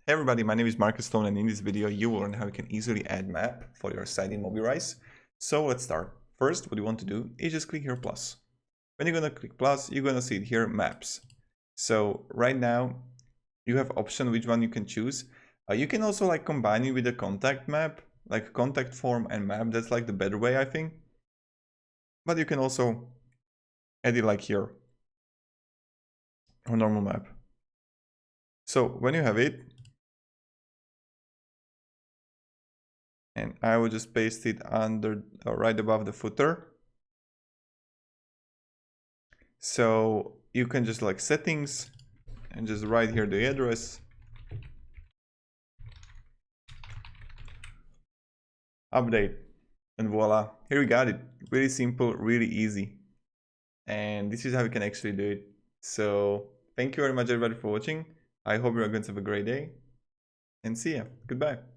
Hey everybody, my name is Marcus Stone, and in this video you will learn how you can easily add map for your site in Mobirise. So let's start. First, what you want to do is just click here plus. When you're going to click plus, you're going to see it here, maps. So right now you have option which one you can choose. You can also like combine it with a contact map, like contact form and map. That's like the better way, I think. But you can also add it like here, or normal map. So when you have it, and I will just paste it under right above the footer. So you can just like settings and just write here the address, update, and voila, here we got it. Really simple, really easy, and this is how you can actually do it. So thank you very much everybody for watching. I hope you're going to have a great day, and see ya. Goodbye.